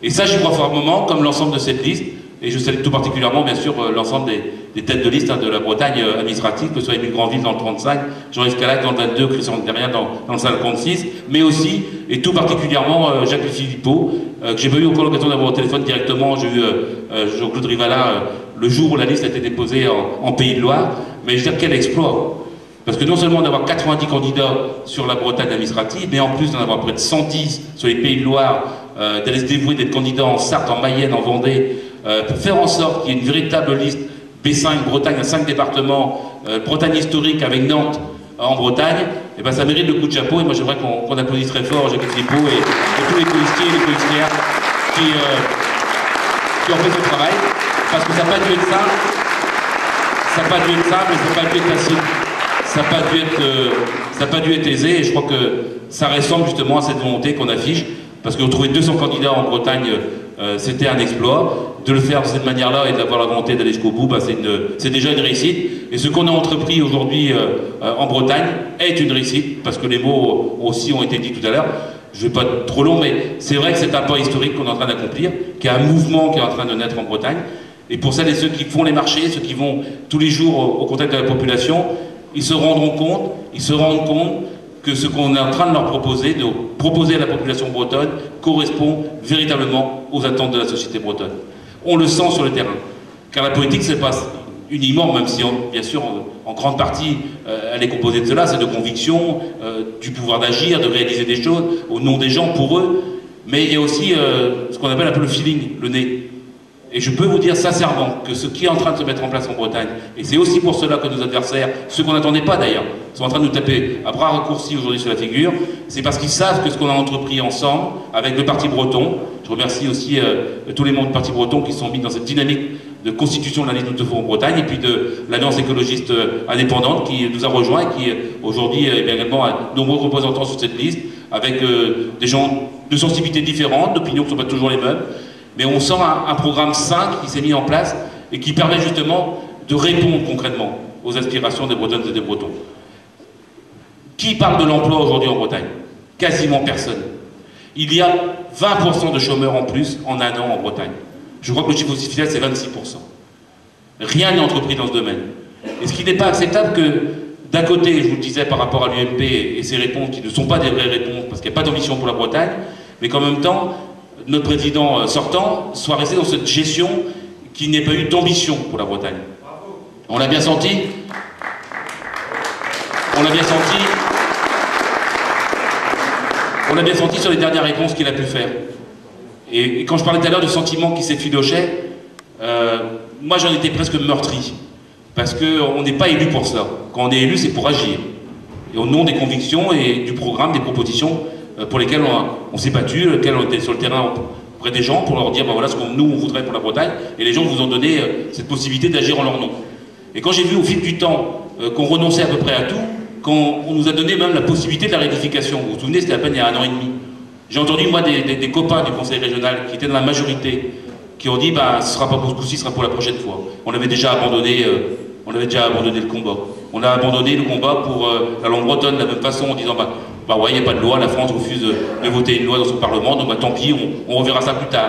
Et ça, j'y crois fortement, comme l'ensemble de cette liste, et je salue tout particulièrement, bien sûr, l'ensemble des têtes de liste de la Bretagne administrative, que ce soit Émile Granville dans le 35, Jean-Yves Calac dans le 22, Christian Derrien dans le 56, mais aussi, et tout particulièrement, Jacques Philippot, que j'ai pas eu encore l'occasion d'avoir au téléphone directement. J'ai eu Jean-Claude Rivala le jour où la liste a été déposée en Pays de Loire, mais je veux dire, quel exploit! Parce que non seulement d'avoir 90 candidats sur la Bretagne administrative, mais en plus d'en avoir près de 110 sur les Pays de Loire, d'aller se dévouer d'être candidat en Sarthe, en Mayenne, en Vendée, pour faire en sorte qu'il y ait une véritable liste B5 Bretagne à 5 départements, Bretagne historique avec Nantes en Bretagne, et ben ça mérite le coup de chapeau. Et moi j'aimerais qu'on applaudisse très fort Jacques Philippot et tous les colistiers et les colistières qui ont fait ce travail, parce que ça n'a pas dû être ça, mais ça n'a pas dû être facile. Ça n'a pas dû être aisé, et je crois que ça ressemble justement à cette volonté qu'on affiche, parce que trouver 200 candidats en Bretagne, c'était un exploit. De le faire de cette manière-là et d'avoir la volonté d'aller jusqu'au bout, c'est déjà une réussite. Et ce qu'on a entrepris aujourd'hui en Bretagne est une réussite, parce que les mots aussi ont été dits tout à l'heure. Je ne vais pas être trop long, mais c'est vrai que c'est un pas historique qu'on est en train d'accomplir, qu'il y a un mouvement qui est en train de naître en Bretagne. Et pour celles et ceux qui font les marchés, ceux qui vont tous les jours au contact de la population, ils se rendent compte que ce qu'on est en train de leur proposer, de proposer à la population bretonne, correspond véritablement aux attentes de la société bretonne. On le sent sur le terrain. Car la politique, c'est pas uniquement, même si bien sûr en grande partie elle est composée de cela, c'est de conviction, du pouvoir d'agir, de réaliser des choses au nom des gens, pour eux, mais il y a aussi ce qu'on appelle un peu le feeling, le nez. Et je peux vous dire sincèrement que ce qui est en train de se mettre en place en Bretagne, et c'est aussi pour cela que nos adversaires, ceux qu'on n'attendait pas d'ailleurs, sont en train de nous taper à bras raccourcis aujourd'hui sur la figure, c'est parce qu'ils savent que ce qu'on a entrepris ensemble, avec le Parti breton, je remercie aussi tous les membres du Parti breton qui sont mis dans cette dynamique de constitution de la liste Nous-te-faut en Bretagne, et puis de l'Alliance écologiste indépendante qui nous a rejoints, et qui aujourd'hui est également a de nombreux représentants sur cette liste, avec des gens de sensibilités différentes, d'opinions qui ne sont pas toujours les mêmes. Mais on sent un programme sain qui s'est mis en place et qui permet justement de répondre concrètement aux aspirations des Bretonnes et des Bretons. Qui parle de l'emploi aujourd'hui en Bretagne? Quasiment personne. Il y a 20% de chômeurs en plus en un an en Bretagne. Je crois que le chiffre officiel c'est 26%. Rien n'est entrepris dans ce domaine. Et ce qui n'est pas acceptable que, d'un côté, je vous le disais par rapport à l'UMP et ses réponses qui ne sont pas des vraies réponses parce qu'il n'y a pas d'ambition pour la Bretagne, mais qu'en même temps, notre président sortant soit resté dans cette gestion qui n'ait pas eu d'ambition pour la Bretagne. On l'a bien senti. On l'a bien senti sur les dernières réponses qu'il a pu faire. Et quand je parlais tout à l'heure du sentiment qui s'effilochait, moi j'en étais presque meurtri. Parce qu'on n'est pas élu pour ça. Quand on est élu, c'est pour agir. Et au nom des convictions et du programme, des propositions pour lesquels on s'est battu, lesquels on était sur le terrain auprès des gens pour leur dire ben voilà ce qu'on nous on voudrait pour la Bretagne, et les gens vous ont donné cette possibilité d'agir en leur nom. Et quand j'ai vu au fil du temps qu'on renonçait à peu près à tout, quand on nous a donné même la possibilité de la réunification, vous vous souvenez, c'était à peine il y a 1 an et demi, j'ai entendu moi des copains du conseil régional qui étaient dans la majorité, qui ont dit bah ce sera pas pour ce coup-ci, ce sera pour la prochaine fois. On avait déjà abandonné le combat. On a abandonné le combat pour la langue bretonne de la même façon en disant bah ouais, il n'y a pas de loi, la France refuse de voter une loi dans son Parlement, donc bah tant pis, on reverra ça plus tard.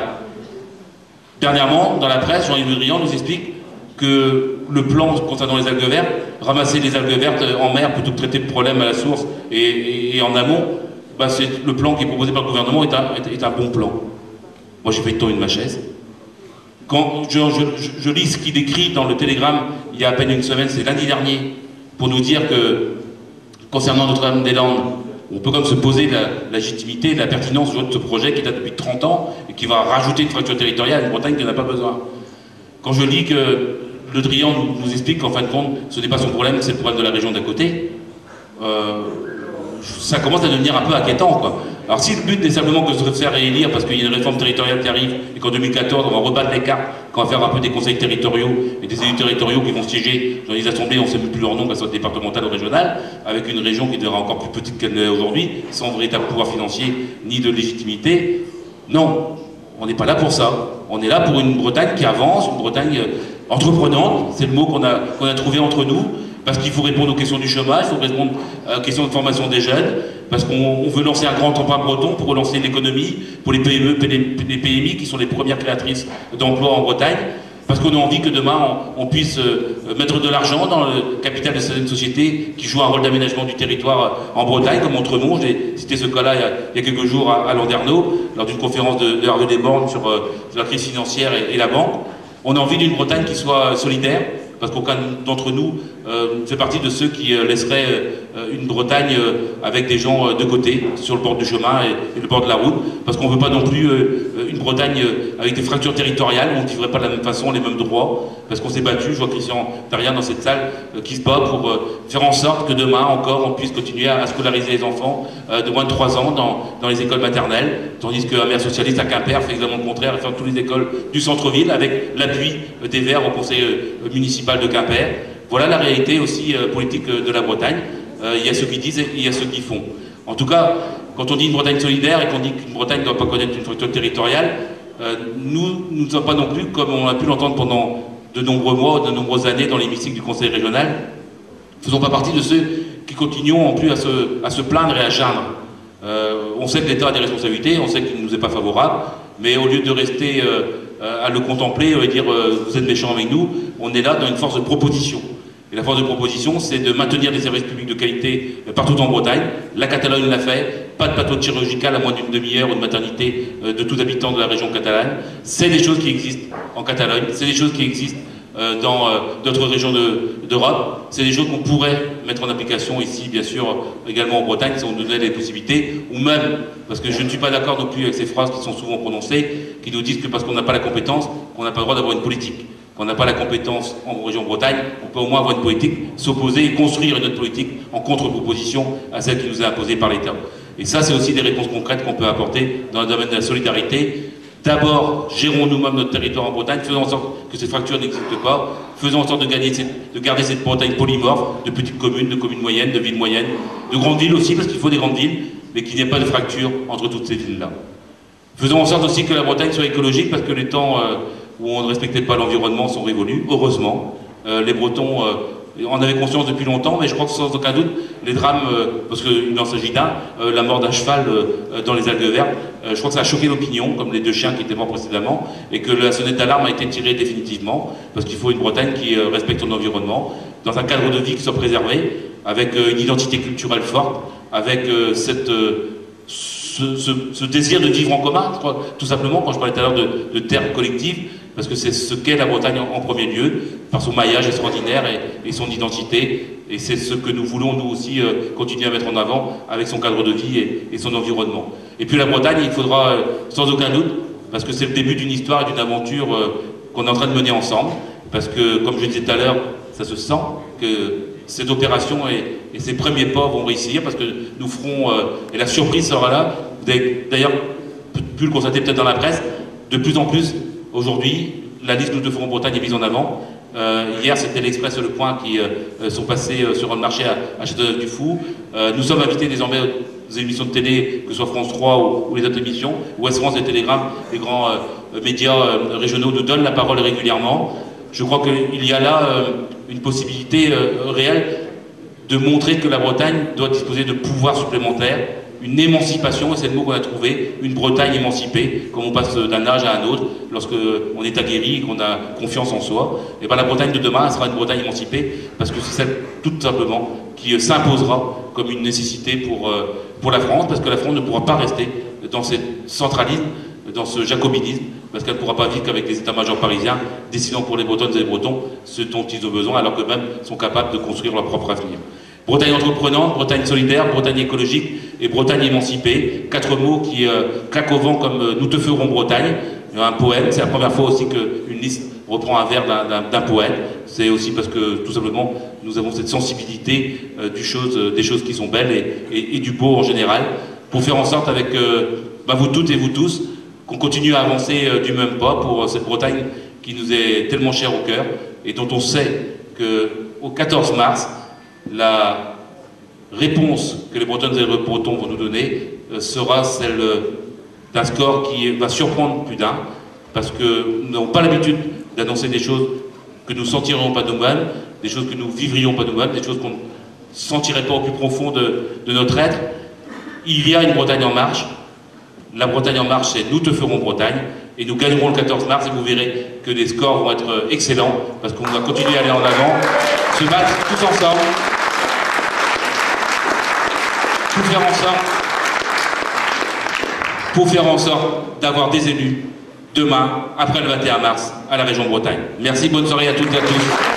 Dernièrement, dans la presse, Jean-Yves Le Drian nous explique que le plan concernant les algues vertes, ramasser les algues vertes en mer plutôt que traiter le problème à la source et en amont, bah c'est le plan qui est proposé par le gouvernement est un bon plan. Moi j'ai fait tomber de ma chaise. Quand je lis ce qu'il écrit dans le Télégramme il y a à peine une semaine, c'est lundi dernier, pour nous dire que concernant Notre-Dame-des-Landes, on peut comme se poser la légitimité, la pertinence de ce projet qui date depuis 30 ans et qui va rajouter une fracture territoriale à une Bretagne qui n'en a pas besoin. Quand je lis que Le Drian nous explique qu'en fin de compte, ce n'est pas son problème, c'est le problème de la région d'à côté, ça commence à devenir un peu inquiétant, quoi. Alors si le but est simplement que de se faire réélire parce qu'il y a une réforme territoriale qui arrive et qu'en 2014 on va rebattre les cartes, qu'on va faire un peu des conseils territoriaux et des élus territoriaux qui vont siéger dans les assemblées, on ne sait même plus leur nom, qu'elles soient départementales ou régionales, avec une région qui devra encore plus petite qu'elle l'est aujourd'hui, sans véritable pouvoir financier ni de légitimité. Non, on n'est pas là pour ça. On est là pour une Bretagne qui avance, une Bretagne entreprenante, c'est le mot qu'on a trouvé entre nous, parce qu'il faut répondre aux questions du chômage, il faut répondre aux questions de formation des jeunes, parce qu'on veut lancer un grand emprunt breton pour relancer l'économie, pour les PME, les PMI qui sont les premières créatrices d'emplois en Bretagne, parce qu'on a envie que demain on puisse mettre de l'argent dans le capital de certaines sociétés qui jouent un rôle d'aménagement du territoire en Bretagne, comme Entremont. J'ai cité ce cas-là il y a quelques jours à Landerneau, lors d'une conférence de Hervé Desbornes sur la crise financière et la banque. On a envie d'une Bretagne qui soit solidaire, parce qu'aucun d'entre nous fait partie de ceux qui laisseraient une Bretagne avec des gens de côté, sur le bord du chemin et le bord de la route, parce qu'on ne veut pas non plus une Bretagne avec des fractures territoriales, où on ne vivrait pas de la même façon, les mêmes droits, parce qu'on s'est battu, je vois Christian Darien dans cette salle, qui se bat pour faire en sorte que demain encore on puisse continuer à scolariser les enfants de moins de 3 ans dans les écoles maternelles, tandis qu'un maire socialiste à Quimper fait exactement le contraire, et fait toutes les écoles du centre-ville, avec l'appui des Verts au conseil municipal de Quimper. Voilà la réalité aussi politique de la Bretagne. Il y a ceux qui disent et il y a ceux qui font. En tout cas, quand on dit une Bretagne solidaire et qu'on dit qu'une Bretagne ne doit pas connaître une structure territoriale, nous ne sommes pas non plus, comme on a pu l'entendre pendant de nombreux mois, de nombreuses années dans l'hémicycle du Conseil régional, ne faisons pas partie de ceux qui continuons en plus à se plaindre et à geindre. On sait que l'État a des responsabilités, on sait qu'il ne nous est pas favorable, mais au lieu de rester à le contempler et dire vous êtes méchants avec nous, on est là dans une force de proposition. Et la force de proposition, c'est de maintenir des services publics de qualité partout en Bretagne. La Catalogne l'a fait, pas de plateau chirurgical à moins d'une demi-heure ou de maternité de tous habitants de la région catalane. C'est des choses qui existent en Catalogne, c'est des choses qui existent dans d'autres régions d'Europe. C'est des choses qu'on pourrait mettre en application ici, bien sûr, également en Bretagne, si on nous donnait les possibilités, ou même, parce que je ne suis pas d'accord non plus avec ces phrases qui sont souvent prononcées, qui nous disent que parce qu'on n'a pas la compétence, qu'on n'a pas le droit d'avoir une politique. Qu'on n'a pas la compétence en région Bretagne, on peut au moins avoir une politique, s'opposer et construire une autre politique en contre-proposition à celle qui nous est imposée par l'État. Et ça, c'est aussi des réponses concrètes qu'on peut apporter dans le domaine de la solidarité. D'abord, gérons nous-mêmes notre territoire en Bretagne, faisons en sorte que cette fracture n'existe pas, faisons en sorte de garder cette Bretagne polymorphe, de petites communes, de communes moyennes, de villes moyennes, de grandes villes aussi, parce qu'il faut des grandes villes, mais qu'il n'y ait pas de fracture entre toutes ces villes-là. Faisons en sorte aussi que la Bretagne soit écologique, parce que les temps où on ne respectait pas l'environnement sont révolus, heureusement. Les Bretons en avaient conscience depuis longtemps, mais je crois que sans aucun doute, les drames, parce qu'il en s'agit d'un, la mort d'un cheval dans les algues vertes, je crois que ça a choqué l'opinion, comme les 2 chiens qui étaient morts précédemment, et que la sonnette d'alarme a été tirée définitivement, parce qu'il faut une Bretagne qui respecte son environnement, dans un cadre de vie qui soit préservé, avec une identité culturelle forte, avec ce désir de vivre en commun, je crois, tout simplement, quand je parlais tout à l'heure de terre collective, parce que c'est ce qu'est la Bretagne en premier lieu, par son maillage extraordinaire et son identité, et c'est ce que nous voulons nous aussi continuer à mettre en avant avec son cadre de vie et son environnement. Et puis la Bretagne, il faudra sans aucun doute, parce que c'est le début d'une histoire et d'une aventure qu'on est en train de mener ensemble, parce que, comme je disais tout à l'heure, ça se sent que cette opération et ses premiers pas vont réussir, parce que nous ferons, et la surprise sera là, d'ailleurs, pu le constater peut-être dans la presse, de plus en plus, aujourd'hui, la liste Nous te ferons Bretagne est mise en avant. Hier, c'était l'Express et Le Point qui sont passés sur le marché à Châteauneuf-du-Fou. Nous sommes invités désormais aux émissions de télé, que ce soit France 3 ou les autres émissions, Ouest France et Télégramme, les grands médias régionaux nous donnent la parole régulièrement. Je crois qu'il y a là une possibilité réelle de montrer que la Bretagne doit disposer de pouvoirs supplémentaires, une émancipation, et c'est le mot qu'on a trouvé, une Bretagne émancipée, comme on passe d'un âge à un autre, lorsqu'on est aguerri et qu'on a confiance en soi. Et bien la Bretagne de demain, elle sera une Bretagne émancipée, parce que c'est celle, tout simplement, qui s'imposera comme une nécessité pour la France, parce que la France ne pourra pas rester dans ce centralisme, dans ce jacobinisme, parce qu'elle ne pourra pas vivre qu'avec des états-majors parisiens, décidant pour les Bretonnes et les Bretons ce dont ils ont besoin, alors qu'eux-mêmes sont capables de construire leur propre avenir. Bretagne entreprenante, Bretagne solidaire, Bretagne écologique et Bretagne émancipée. 4 mots qui claquent au vent comme Nous te ferons Bretagne. Un poème, c'est la première fois aussi qu'une liste reprend un vers d'un poète. C'est aussi parce que, tout simplement, nous avons cette sensibilité des choses qui sont belles et du beau en général, pour faire en sorte avec vous toutes et vous tous, qu'on continue à avancer du même pas pour cette Bretagne qui nous est tellement chère au cœur et dont on sait qu'au 14 mars, la réponse que les Bretonnes et les Bretons vont nous donner sera celle d'un score qui va surprendre plus d'un, parce que nous n'avons pas l'habitude d'annoncer des choses que nous sentirions pas nous-mêmes, des choses que nous vivrions pas nous-mêmes, des choses qu'on ne sentirait pas au plus profond de notre être. il y a une Bretagne en marche. La Bretagne en marche, c'est nous te ferons Bretagne, et nous gagnerons le 14 mars, et vous verrez que les scores vont être excellents, parce qu'on va continuer à aller en avant, se battre tous ensemble, pour faire en sorte d'avoir des élus demain, après le 21 mars, à la région Bretagne. Merci, bonne soirée à toutes et à tous.